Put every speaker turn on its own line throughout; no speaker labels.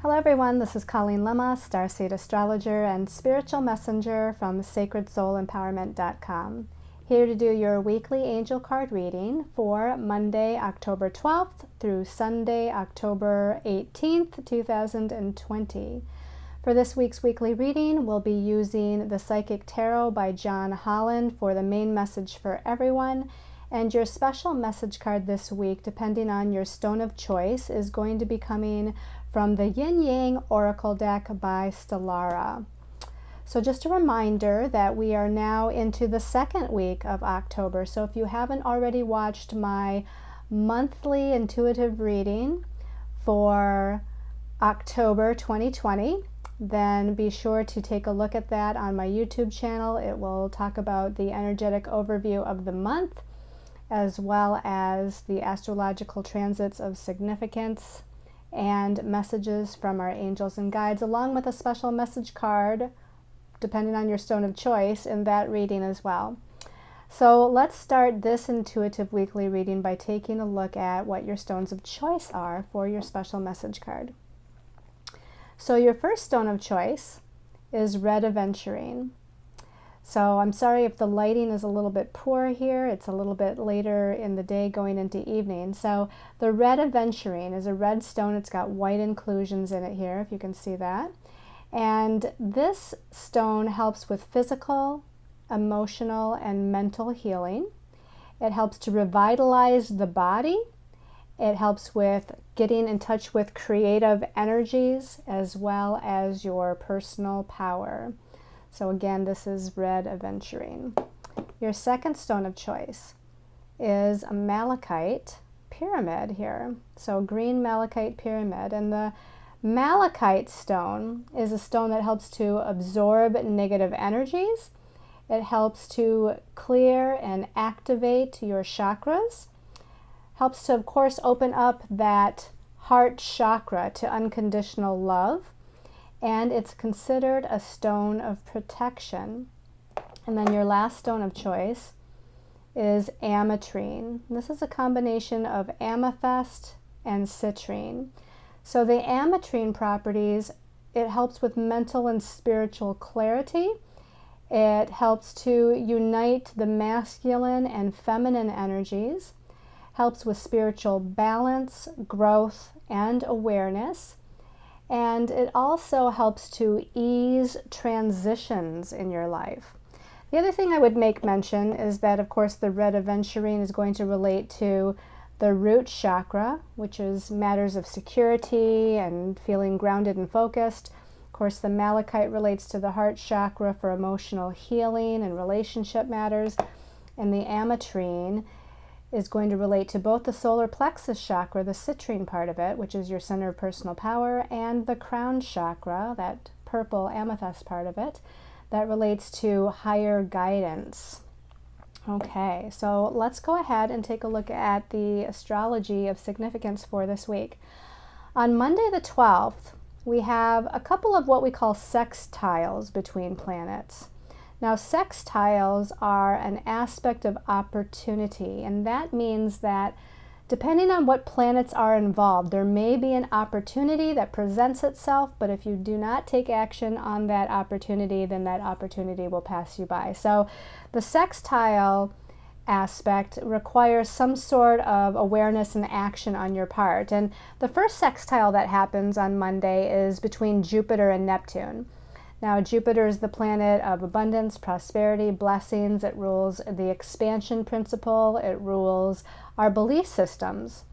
Hello everyone, this is Colleen Lemma, Starseed Astrologer and Spiritual Messenger from SacredSoulEmpowerment.com. Here to do your weekly angel card reading for Monday, October 12th through Sunday, October 18th, 2020. For this week's weekly reading, we'll be using the Psychic Tarot by John Holland for the main message for everyone. And your special message card this week, depending on your stone of choice, is going to be coming from the Yin Yang Oracle deck by Stellara. So just a reminder that we are now into the second week of October. So if you haven't already watched my monthly intuitive reading for October 2020, then be sure to take a look at that on my YouTube channel. It will talk about the energetic overview of the month, as well as the astrological transits of significance and messages from our angels and guides, along with a special message card, depending on your stone of choice, in that reading as well. So let's start this intuitive weekly reading by taking a look at what your stones of choice are for your special message card. So your first stone of choice is Red Aventurine. So I'm sorry if the lighting is a little bit poor here. It's a little bit later in the day going into evening. So the Red Aventurine is a red stone. It's got white inclusions in it here, if you can see that. And this stone helps with physical, emotional, and mental healing. It helps to revitalize the body. It helps with getting in touch with creative energies as well as your personal power. So again, this is Red Aventurine. Your second stone of choice is a malachite pyramid here. So green malachite pyramid. And the malachite stone is a stone that helps to absorb negative energies. It helps to clear and activate your chakras. Helps to, of course, open up that heart chakra to unconditional love. And it's considered a stone of protection. And then your last stone of choice is ametrine. This is a combination of amethyst and citrine. So the ametrine properties, it helps with mental and spiritual clarity. It helps to unite the masculine and feminine energies, helps with spiritual balance, growth, and awareness. And it also helps to ease transitions in your life. The other thing I would make mention is that, of course, the Red Aventurine is going to relate to the root chakra, which is matters of security and feeling grounded and focused. Of course, the malachite relates to the heart chakra for emotional healing and relationship matters. And the ametrine is going to relate to both the solar plexus chakra, the citrine part of it, which is your center of personal power, and the crown chakra, that purple amethyst part of it, that relates to higher guidance. Okay, so let's go ahead and take a look at the astrology of significance for this week. On Monday the 12th, we have a couple of what we call sextiles between planets. Now, sextiles are an aspect of opportunity, and that means that depending on what planets are involved, there may be an opportunity that presents itself, but if you do not take action on that opportunity, then that opportunity will pass you by. So the sextile aspect requires some sort of awareness and action on your part. And the first sextile that happens on Monday is between Jupiter and Neptune. Now, Jupiter is the planet of abundance, prosperity, blessings. It rules the expansion principle. It rules our belief systems.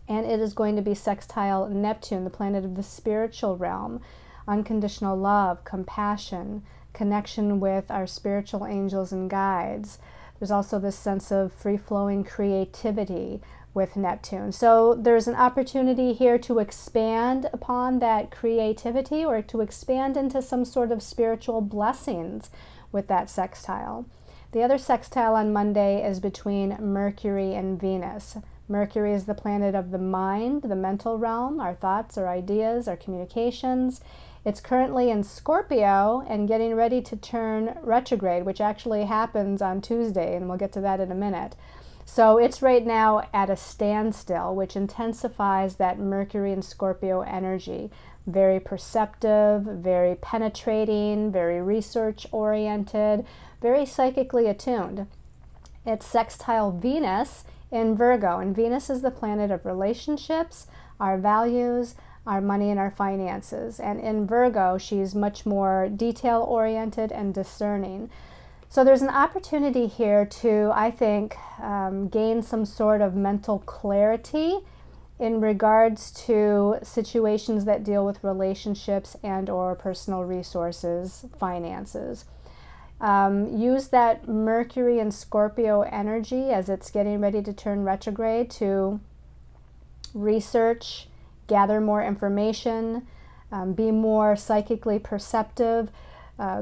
And it is going to be sextile Neptune, the planet of the spiritual realm, unconditional love, compassion, connection with our spiritual angels and guides. There's also this sense of free-flowing creativity with Neptune. So there's an opportunity here to expand upon that creativity or to expand into some sort of spiritual blessings with that sextile. The other sextile on Monday is between Mercury and Venus. Mercury is the planet of the mind, the mental realm, our thoughts, our ideas, our communications. It's currently in Scorpio and getting ready to turn retrograde, which actually happens on Tuesday, and we'll get to that in a minute. So it's right now at a standstill, which intensifies that Mercury and Scorpio energy. Very perceptive, very penetrating, very research-oriented, very psychically attuned. It's sextile Venus in Virgo, and Venus is the planet of relationships, our values, our money, and our finances. And in Virgo, she's much more detail-oriented and discerning. So there's an opportunity here to, I think, gain some sort of mental clarity in regards to situations that deal with relationships and or personal resources, finances. Use that Mercury and Scorpio energy as it's getting ready to turn retrograde to research, gather more information, be more psychically perceptive,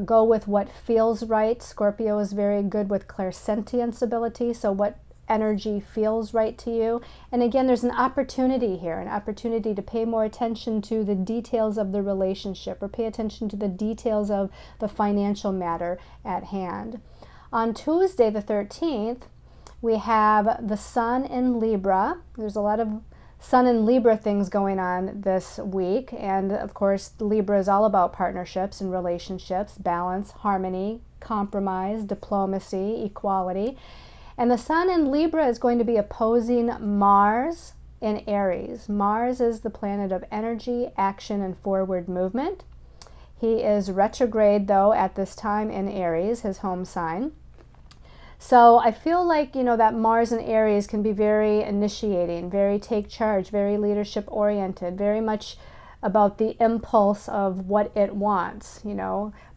go with what feels right. Scorpio is very good with clairsentience ability, so what energy feels right to you. And again, there's an opportunity here, an opportunity to pay more attention to the details of the relationship, or pay attention to the details of the financial matter at hand. On Tuesday the 13th, we have the Sun in Libra. There's a lot of Sun in Libra things going on this week, and of course Libra is all about partnerships and relationships, balance, harmony, compromise, diplomacy, equality. And the Sun in Libra is going to be opposing Mars in Aries. Mars is the planet of energy, action, and forward movement. He is retrograde, though, at this time in Aries, his home sign. So I feel like, that Mars in Aries can be very initiating, very take charge, very leadership oriented, very much about the impulse of what it wants.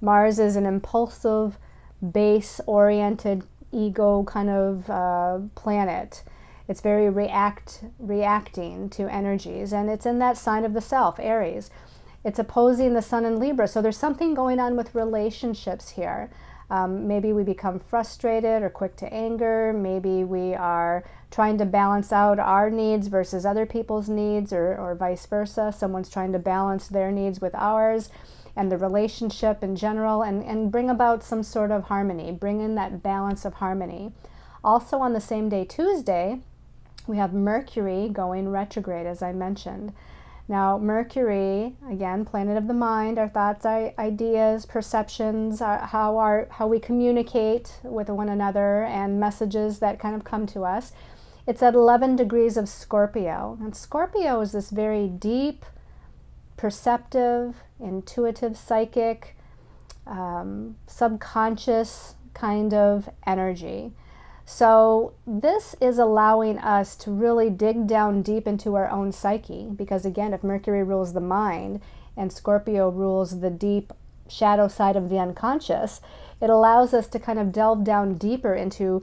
Mars is an impulsive, base oriented, ego kind of planet. It's very reacting to energies, and it's in that sign of the self, Aries. It's opposing the Sun in Libra, so there's something going on with relationships here. Maybe we become frustrated or quick to anger. Maybe we are trying to balance out our needs versus other people's needs, or vice versa. Someone's trying to balance their needs with ours and the relationship in general, and bring about some sort of harmony, bring in that balance of harmony. Also on the same day, Tuesday, we have Mercury going retrograde, as I mentioned. Now, Mercury, again, planet of the mind, our thoughts, our ideas, perceptions, how we communicate with one another, and messages that kind of come to us. It's at 11 degrees of Scorpio. And Scorpio is this very deep, perceptive, intuitive, psychic, subconscious kind of energy. So this is allowing us to really dig down deep into our own psyche, because again, if Mercury rules the mind and Scorpio rules the deep shadow side of the unconscious, it allows us to kind of delve down deeper into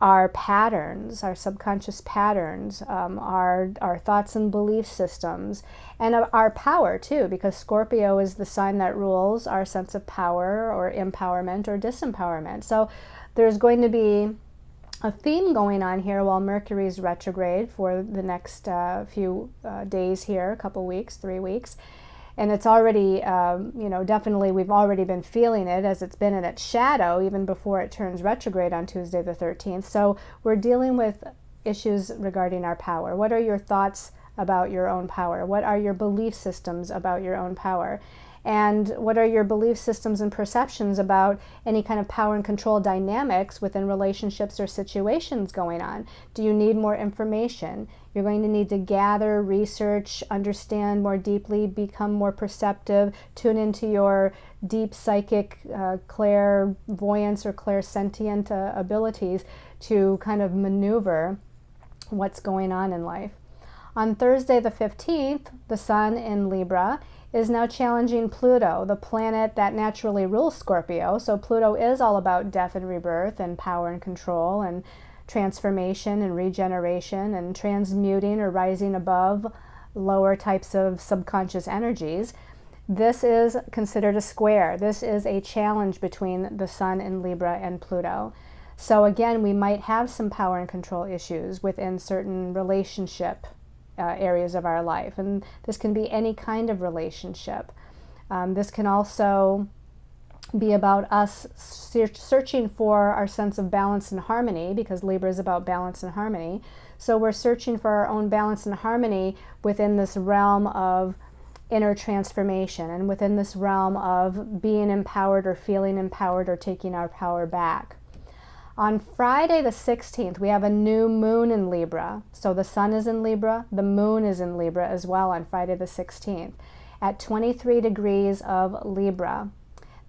our patterns, our subconscious patterns, our thoughts and belief systems, and our power too, because Scorpio is the sign that rules our sense of power or empowerment or disempowerment. So there's going to be a theme going on here while Mercury's retrograde for the next few days here, a couple weeks, 3 weeks. And it's already, definitely we've already been feeling it as it's been in its shadow even before it turns retrograde on Tuesday the 13th. So we're dealing with issues regarding our power. What are your thoughts about your own power? What are your belief systems about your own power? And what are your belief systems and perceptions about any kind of power and control dynamics within relationships or situations going on? Do you need more information? You're going to need to gather, research, understand more deeply, become more perceptive, tune into your deep psychic clairvoyance or clairsentient abilities to kind of maneuver what's going on in life. On Thursday the 15th, the Sun in Libra is now challenging Pluto, the planet that naturally rules Scorpio. So Pluto is all about death and rebirth and power and control and transformation and regeneration and transmuting or rising above lower types of subconscious energies. This is considered a square. This is a challenge between the Sun in Libra and Pluto. So again, we might have some power and control issues within certain relationship areas of our life, and this can be any kind of relationship. This can also be about us searching for our sense of balance and harmony, because Libra is about balance and harmony. So we're searching for our own balance and harmony within this realm of inner transformation and within this realm of being empowered or feeling empowered or taking our power back. On Friday the 16th, we have a new moon in Libra. So the sun is in Libra, the moon is in Libra as well on Friday the 16th at 23 degrees of Libra.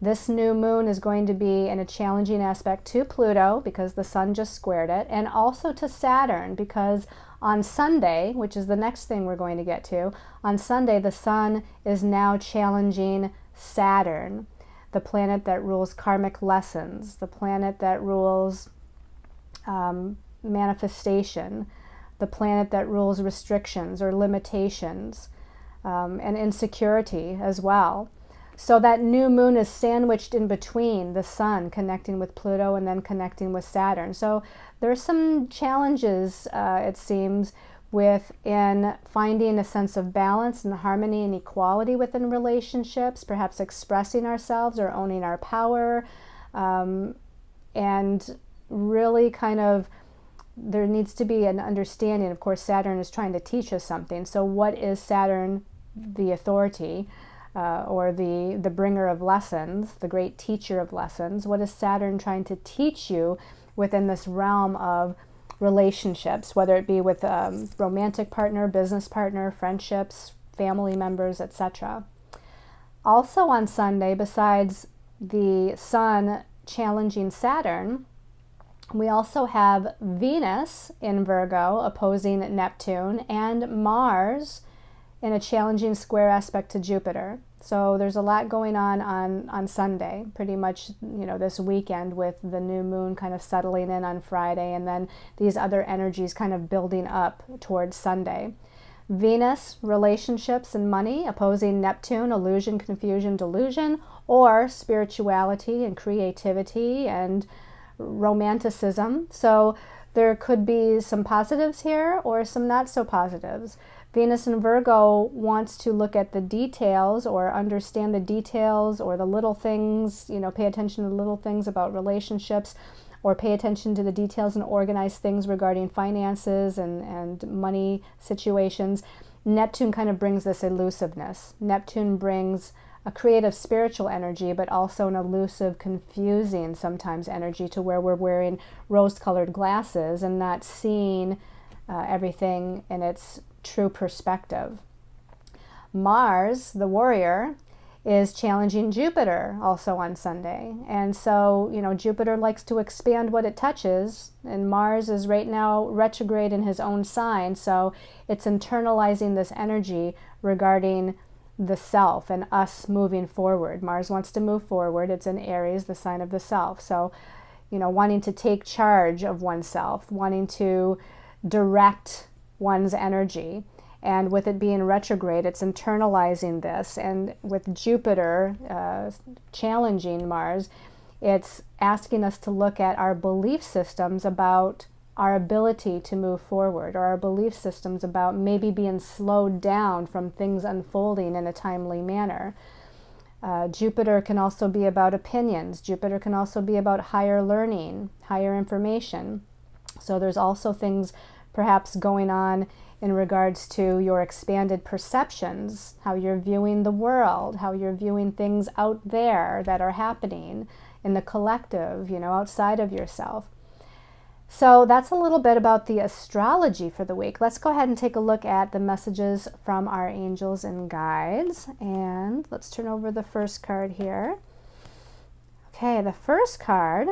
This new moon is going to be in a challenging aspect to Pluto because the sun just squared it, and also to Saturn because on Sunday, which is the next thing we're going to get to, on Sunday the sun is now challenging Saturn, the planet that rules karmic lessons, the planet that rules manifestation, the planet that rules restrictions or limitations, and insecurity as well. So that new moon is sandwiched in between the sun connecting with Pluto and then connecting with Saturn. So there's some challenges, it seems, in finding a sense of balance and harmony and equality within relationships, perhaps expressing ourselves or owning our power, and really kind of there needs to be an understanding. Of course, Saturn is trying to teach us something. So what is Saturn, the authority? Or the bringer of lessons, the great teacher of lessons? What is Saturn trying to teach you within this realm of relationships, whether it be with a romantic partner, business partner, friendships, family members, etc.? Also on Sunday, besides the sun challenging Saturn, we also have Venus in Virgo opposing Neptune and Mars in a challenging square aspect to Jupiter. So there's a lot going on Sunday, pretty much, this weekend, with the new moon kind of settling in on Friday and then these other energies kind of building up towards Sunday. Venus, relationships and money, opposing Neptune, illusion, confusion, delusion, or spirituality and creativity and romanticism. So there could be some positives here or some not so positives. Venus in Virgo wants to look at the details or understand the details or the little things, pay attention to the little things about relationships, or pay attention to the details and organize things regarding finances and money situations. Neptune kind of brings this elusiveness. Neptune brings a creative spiritual energy, but also an elusive, confusing sometimes energy to where we're wearing rose-colored glasses and not seeing everything in its true perspective. Mars, the warrior, is challenging Jupiter also on Sunday. And so, Jupiter likes to expand what it touches, and Mars is right now retrograde in his own sign, so it's internalizing this energy regarding the self and us moving forward. Mars wants to move forward. It's in Aries, the sign of the self. So, wanting to take charge of oneself, wanting to direct one's energy. And with it being retrograde, it's internalizing this. And with Jupiter challenging Mars, it's asking us to look at our belief systems about our ability to move forward, or our belief systems about maybe being slowed down from things unfolding in a timely manner. Jupiter can also be about opinions. Jupiter can also be about higher learning, higher information. So there's also things perhaps going on in regards to your expanded perceptions, how you're viewing the world, how you're viewing things out there that are happening in the collective, outside of yourself. So that's a little bit about the astrology for the week. Let's go ahead and take a look at the messages from our angels and guides. And let's turn over the first card here. Okay, the first card,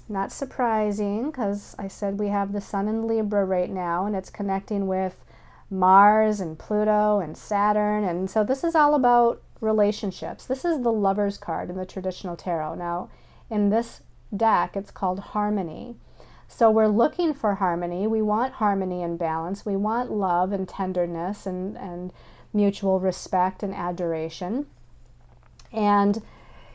not surprising, because I said we have the sun in Libra right now, and it's connecting with Mars and Pluto and Saturn. And so this is all about relationships. This is the Lover's card in the traditional tarot. Now, in this deck, it's called Harmony. So we're looking for harmony. We want harmony and balance. We want love and tenderness and mutual respect and adoration. And,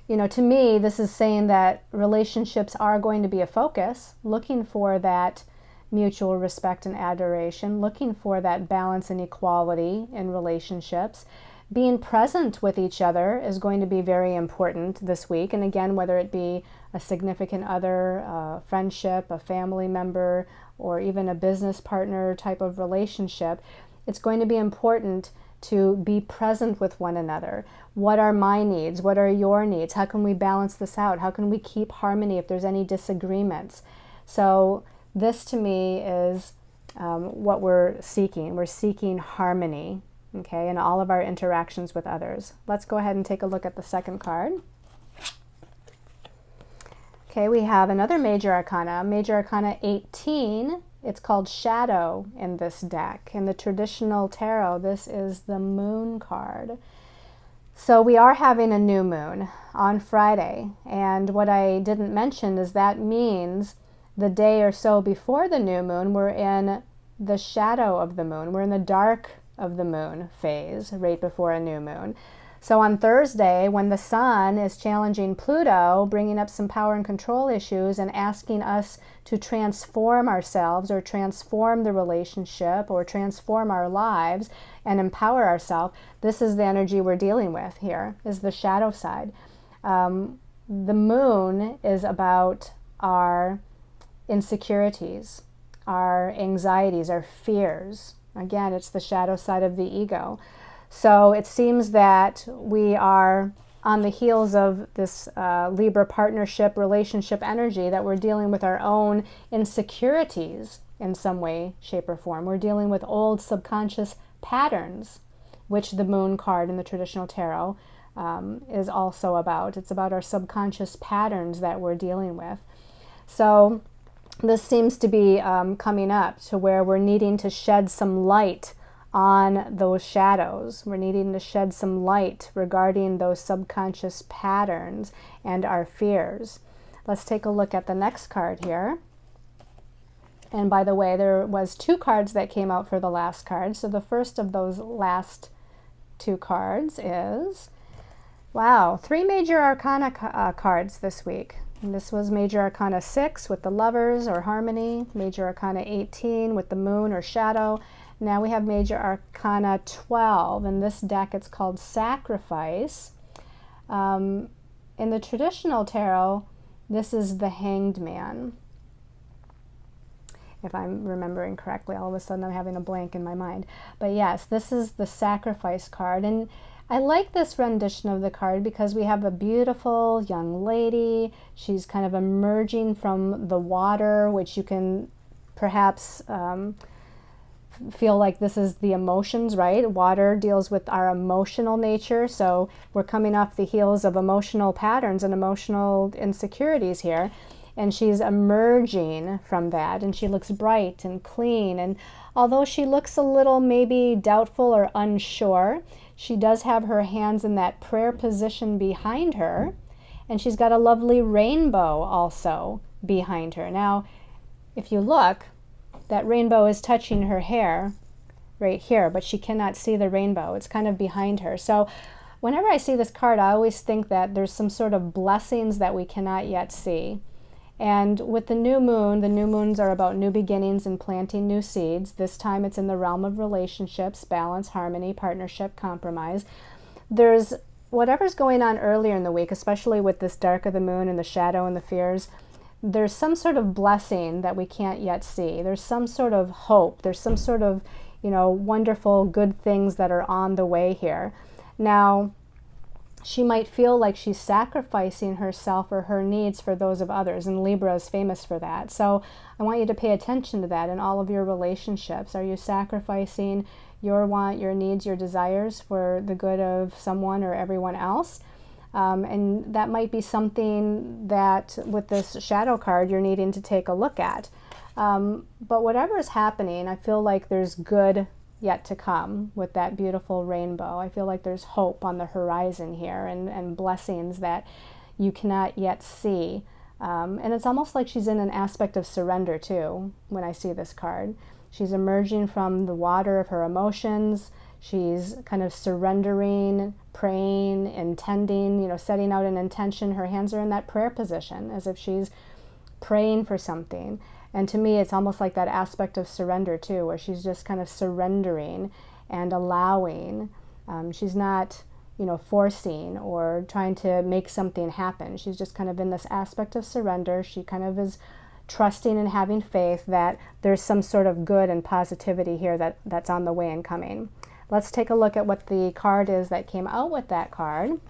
to me, this is saying that relationships are going to be a focus, looking for that mutual respect and adoration, looking for that balance and equality in relationships, being present with each other is going to be very important this week. And again, whether it be a significant other, a friendship, a family member, or even a business partner type of relationship, it's going to be important to be present with one another. What are my needs? What are your needs? How can we balance this out? How can we keep harmony if there's any disagreements? So this to me is what we're seeking. We're seeking harmony, okay, in all of our interactions with others. Let's go ahead and take a look at the second card. Okay, we have another Major Arcana 18. It's called Shadow in this deck. In the traditional tarot, this is the Moon card. So we are having a new moon on Friday. And what I didn't mention is that means the day or so before the new moon, we're in the shadow of the moon. We're in the dark of the moon phase right before a new moon. So on Thursday, when the sun is challenging Pluto, bringing up some power and control issues and asking us to transform ourselves or transform the relationship or transform our lives and empower ourselves, this is the energy we're dealing with here, is the shadow side. The moon is about our insecurities, our anxieties, our fears. Again, it's the shadow side of the ego. So it seems that we are on the heels of this Libra partnership, relationship energy, that we're dealing with our own insecurities in some way, shape, or form. We're dealing with old subconscious patterns, which the Moon card in the traditional tarot is also about. It's about our subconscious patterns that we're dealing with. So this seems to be coming up to where we're needing to shed some light on those shadows. We're needing to shed some light regarding those subconscious patterns and our fears. Let's take a look at the next card here. And by the way, there was 2 cards that came out for the last card. So the first of those last 2 cards is, wow, 3 Major Arcana cards this week. And this was Major Arcana 6 with the Lovers or Harmony, Major Arcana 18 with the Moon or Shadow. Now we have Major Arcana 12. In this deck, it's called Sacrifice. In the traditional tarot, this is the Hanged Man. If I'm remembering correctly, all of a sudden I'm having a blank in my mind. But yes, this is the Sacrifice card. And I like this rendition of the card because we have a beautiful young lady. She's kind of emerging from the water, which you can perhaps feel like this is the emotions, right? Water deals with our emotional nature. So we're coming off the heels of emotional patterns and emotional insecurities here. And she's emerging from that, and she looks bright and clean. And although she looks a little maybe doubtful or unsure, she does have her hands in that prayer position behind her. And she's got a lovely rainbow also behind her. Now, if you look, that rainbow is touching her hair right here, but she cannot see the rainbow. It's kind of behind her. So whenever I see this card, I always think that there's some sort of blessings that we cannot yet see. And with the new moons are about new beginnings and planting new seeds. This time it's in the realm of relationships, balance, harmony, partnership, compromise. There's whatever's going on earlier in the week, especially with this dark of the moon and the shadow and the fears, there's some sort of blessing that we can't yet see. There's some sort of hope. There's some sort of, wonderful good things that are on the way here. Now, she might feel like she's sacrificing herself or her needs for those of others, and Libra is famous for that. So I want you to pay attention to that in all of your relationships. Are you sacrificing your want, your needs, your desires for the good of someone or everyone else? And that might be something that with this shadow card you're needing to take a look at. But whatever is happening, I feel like there's good yet to come with that beautiful rainbow. I feel like there's hope on the horizon here and blessings that you cannot yet see. And it's almost like she's in an aspect of surrender too when I see this card. She's emerging from the water of her emotions. She's kind of surrendering, praying, intending, setting out an intention. Her hands are in that prayer position as if she's praying for something. And to me, it's almost like that aspect of surrender too, where she's just kind of surrendering and allowing She's not, you know, forcing or trying to make something happen. She's just kind of in this aspect of surrender. She kind of is trusting and having faith that there's some sort of good and positivity here that's on the way and coming. Let's take a look at what the card is that came out with that card.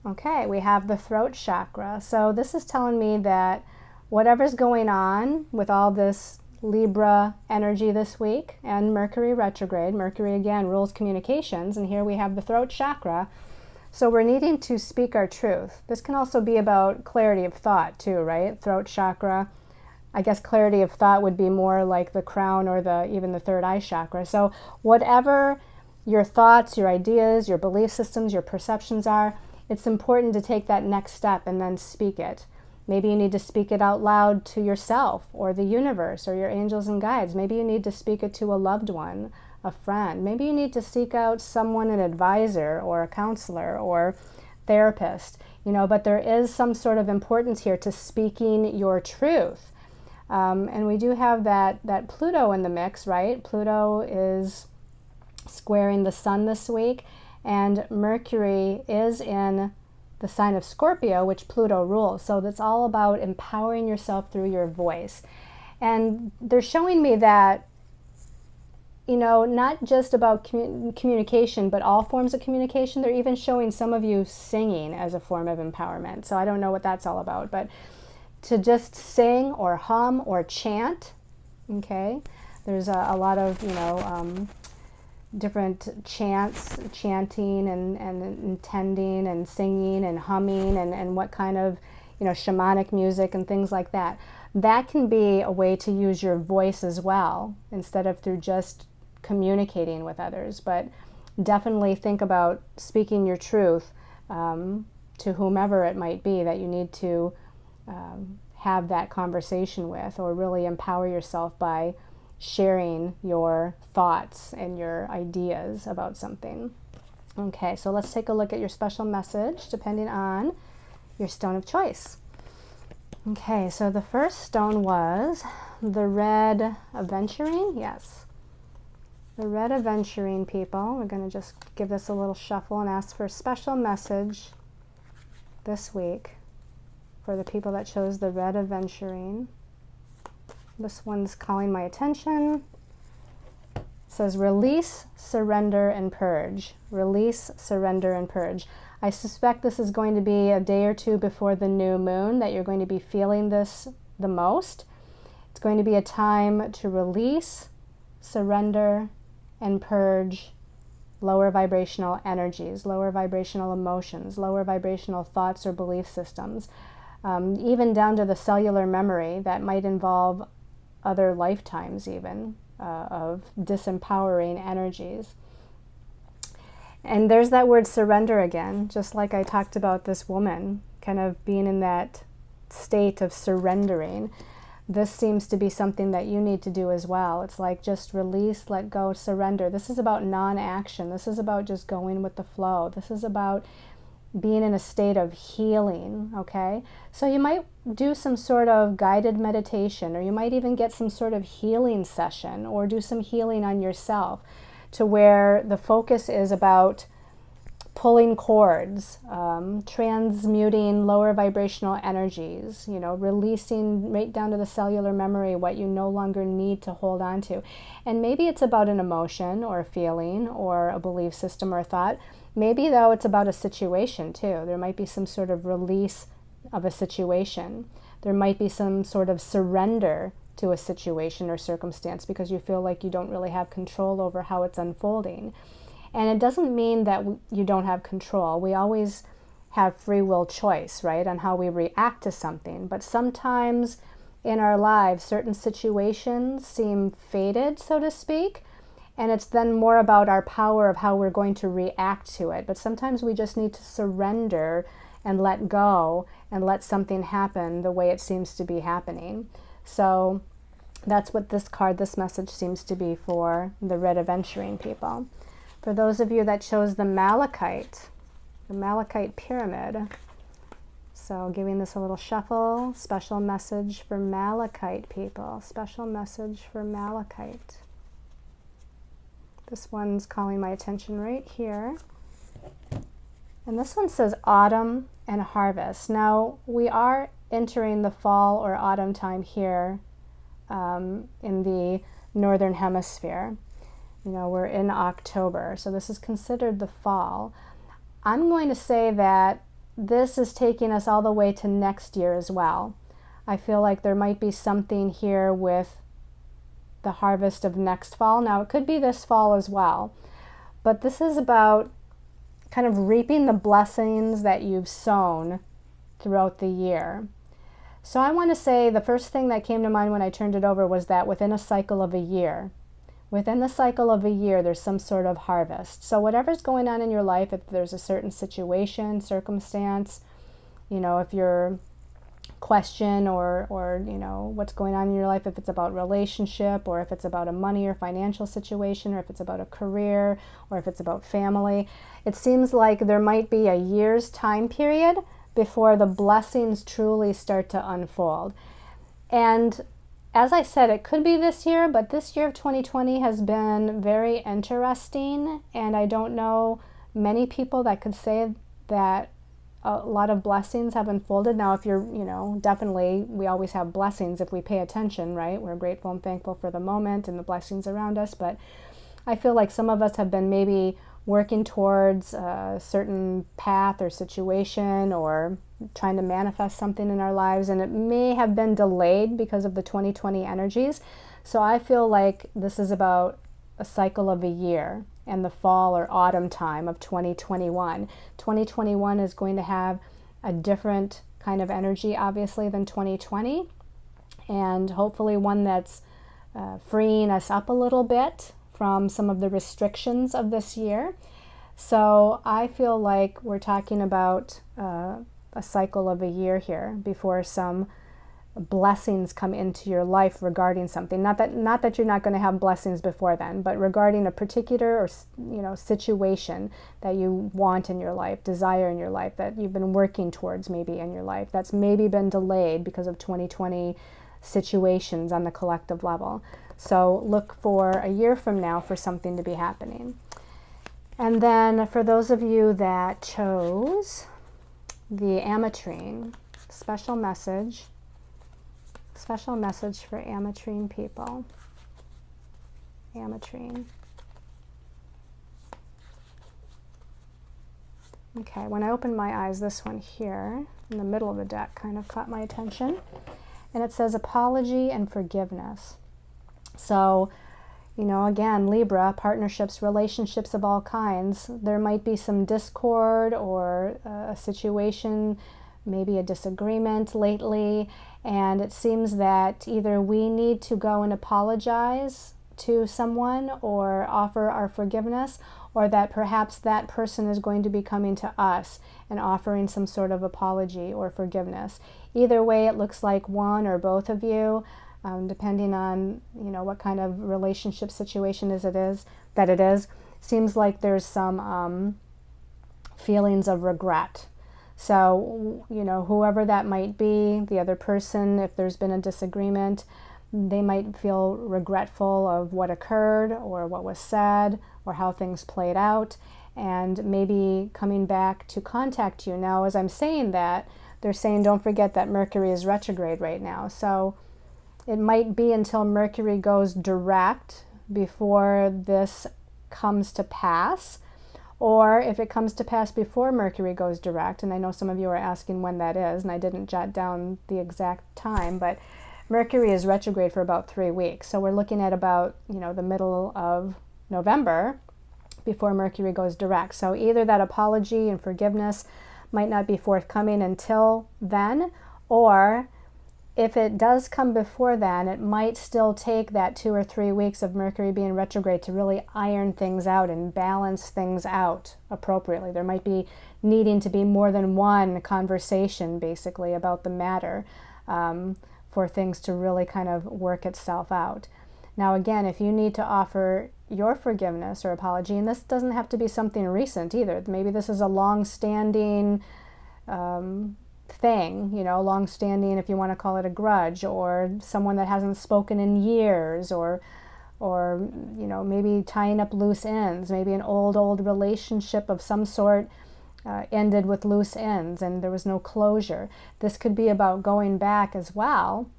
Okay, we have the throat chakra. So this is telling me that whatever's going on with all this Libra energy this week and Mercury retrograde, Mercury again rules communications, and here we have the throat chakra. So we're needing to speak our truth. This can also be about clarity of thought too, right? Throat chakra. I guess clarity of thought would be more like the crown or even the third eye chakra. So whatever your thoughts, your ideas, your belief systems, your perceptions are, it's important to take that next step and then speak it. Maybe you need to speak it out loud to yourself or the universe or your angels and guides. Maybe you need to speak it to a loved one, a friend. Maybe you need to seek out someone, an advisor or a counselor or therapist, you know, but there is some sort of importance here to speaking your truth. And we do have that Pluto in the mix, right? Pluto is squaring the sun this week, and Mercury is in the sign of Scorpio, which Pluto rules. So that's all about empowering yourself through your voice. And they're showing me that, you know, not just about communication, but all forms of communication. They're even showing some of you singing as a form of empowerment. So I don't know what that's all about, but to just sing or hum or chant, okay? There's a lot of, you know, different chants, chanting and intending and singing and humming and what kind of, you know, shamanic music and things like that. That can be a way to use your voice as well, instead of through just communicating with others. But definitely think about speaking your truth to whomever it might be that you need to have that conversation with, or really empower yourself by sharing your thoughts and your ideas about something. Okay, so let's take a look at your special message depending on your stone of choice. Okay, so the first stone was the red aventurine. Yes, the red aventurine, people. We're going to just give this a little shuffle and ask for a special message this week for the people that chose the red aventurine. This one's calling my attention. It says release, surrender, and purge. Release, surrender, and purge. I suspect this is going to be a day or two before the new moon that you're going to be feeling this the most. It's going to be a time to release, surrender, and purge lower vibrational energies, lower vibrational emotions, lower vibrational thoughts or belief systems, even down to the cellular memory that might involve other lifetimes even of disempowering energies. And there's that word surrender again, just like I talked about this woman kind of being in that state of surrendering. This seems to be something that you need to do as well. It's like just release, let go, surrender. This is about non-action. This is about just going with the flow. This is about being in a state of healing, okay? So you might do some sort of guided meditation, or you might even get some sort of healing session, or do some healing on yourself, to where the focus is about pulling cords, transmuting lower vibrational energies, you know, releasing right down to the cellular memory what you no longer need to hold on to. And maybe it's about an emotion or a feeling or a belief system or a thought. Maybe, though, it's about a situation, too. There might be some sort of release of a situation. There might be some sort of surrender to a situation or circumstance because you feel like you don't really have control over how it's unfolding. And it doesn't mean that you don't have control. We always have free will choice, right, on how we react to something. But sometimes in our lives, certain situations seem fated, so to speak, and it's then more about our power of how we're going to react to it. But sometimes we just need to surrender and let go and let something happen the way it seems to be happening. So that's what this card, this message seems to be for the red aventurine people. For those of you that chose the Malachite pyramid, so giving this a little shuffle, special message for Malachite people, special message for Malachite. This one's calling my attention right here. And this one says autumn and harvest. Now, we are entering the fall or autumn time here in the northern hemisphere. You know, we're in October, so this is considered the fall. I'm going to say that this is taking us all the way to next year as well. I feel like there might be something here with the harvest of next fall. Now, it could be this fall as well, but this is about kind of reaping the blessings that you've sown throughout the year. So I want to say the first thing that came to mind when I turned it over was that within a cycle of a year, within the cycle of a year, there's some sort of harvest. So whatever's going on in your life, if there's a certain situation, circumstance, you know, if you're question or you know, what's going on in your life, if it's about relationship or if it's about a money or financial situation or if it's about a career or if it's about family, it seems like there might be a year's time period before the blessings truly start to unfold. And as I said, it could be this year, but this year of 2020 has been very interesting, and I don't know many people that could say that a lot of blessings have unfolded. Now, if you're, you know, definitely we always have blessings if we pay attention, right? We're grateful and thankful for the moment and the blessings around us, but I feel like some of us have been maybe working towards a certain path or situation or trying to manifest something in our lives, and it may have been delayed because of the 2020 energies. So I feel like this is about a cycle of a year and the fall or autumn time of 2021. 2021 is going to have a different kind of energy, obviously, than 2020, and hopefully one that's freeing us up a little bit from some of the restrictions of this year. So I feel like we're talking about a cycle of a year here before some blessings come into your life regarding something. Not that you're not going to have blessings before then, but regarding a particular or, you know, situation that you want in your life, desire in your life, that you've been working towards maybe in your life, that's maybe been delayed because of 2020 situations on the collective level. So look for a year from now for something to be happening. And then for those of you that chose the ametrine, special message for ametrine people. Ametrine. Okay, when I opened my eyes, this one here in the middle of the deck kind of caught my attention. And it says apology and forgiveness. So, you know, again, Libra, partnerships, relationships of all kinds. There might be some discord or a situation, maybe a disagreement lately, and it seems that either we need to go and apologize to someone or offer our forgiveness, or that perhaps that person is going to be coming to us and offering some sort of apology or forgiveness. Either way, it looks like one or both of you, depending on, you know, what kind of relationship situation it is, seems like there's some feelings of regret. So, you know, whoever that might be, the other person, if there's been a disagreement, they might feel regretful of what occurred or what was said or how things played out, and maybe coming back to contact you. Now, as I'm saying that, they're saying don't forget that Mercury is retrograde right now. So it might be until Mercury goes direct before this comes to pass. Or if it comes to pass before Mercury goes direct, and I know some of you are asking when that is, and I didn't jot down the exact time, but Mercury is retrograde for about 3 weeks. So we're looking at about, you know, the middle of November before Mercury goes direct. So either that apology and forgiveness might not be forthcoming until then, or if it does come before then, it might still take that 2 or 3 weeks of Mercury being retrograde to really iron things out and balance things out appropriately. There might be needing to be more than one conversation, basically, about the matter for things to really kind of work itself out. Now, again, if you need to offer your forgiveness or apology, and this doesn't have to be something recent either. Maybe this is a long-standing thing, you know, long-standing, if you want to call it a grudge, or someone that hasn't spoken in years, or or maybe tying up loose ends. Maybe an old relationship of some sort ended with loose ends and there was no closure. This could be about going back as well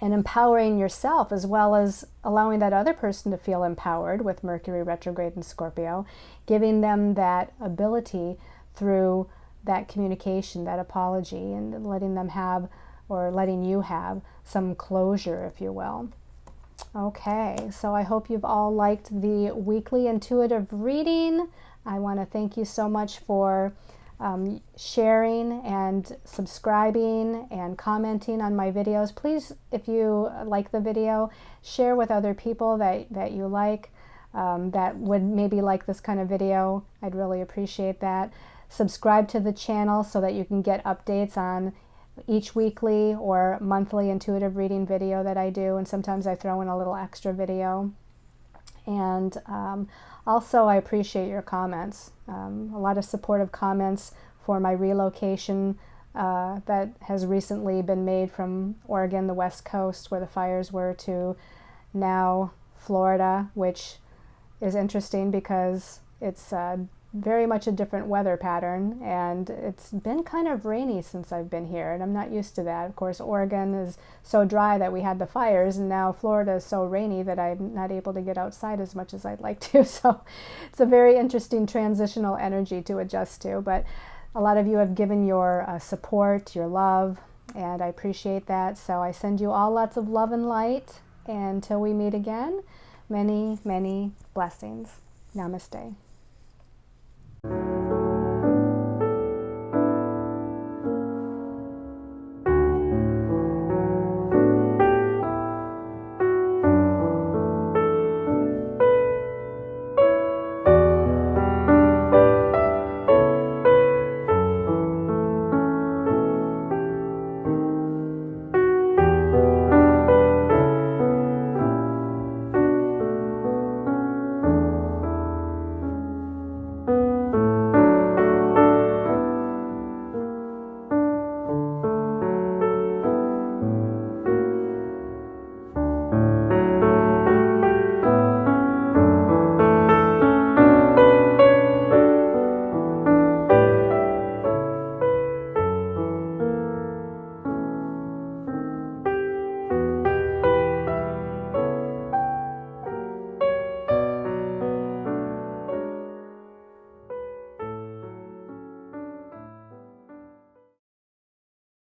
and empowering yourself, as well as allowing that other person to feel empowered with Mercury retrograde in Scorpio, giving them that ability through that communication, that apology, and letting them have, or letting you have, some closure, if you will. Okay, so I hope you've all liked the weekly intuitive reading. I want to thank you so much for sharing and subscribing and commenting on my videos. Please, if you like the video, share with other people that you like, that would maybe like this kind of video. I'd really appreciate that. Subscribe to the channel so that you can get updates on each weekly or monthly intuitive reading video that I do, and sometimes I throw in a little extra video. And also, I appreciate your comments. A lot of supportive comments for my relocation that has recently been made from Oregon, the West Coast, where the fires were, to now Florida, which is interesting because it's very much a different weather pattern, and it's been kind of rainy since I've been here, and I'm not used to that. Of course, Oregon is so dry that we had the fires, and now Florida is so rainy that I'm not able to get outside as much as I'd like to. So it's a very interesting transitional energy to adjust to, but a lot of you have given your support, your love, and I appreciate that. So I send you all lots of love and light, and until we meet again, many, many blessings. Namaste.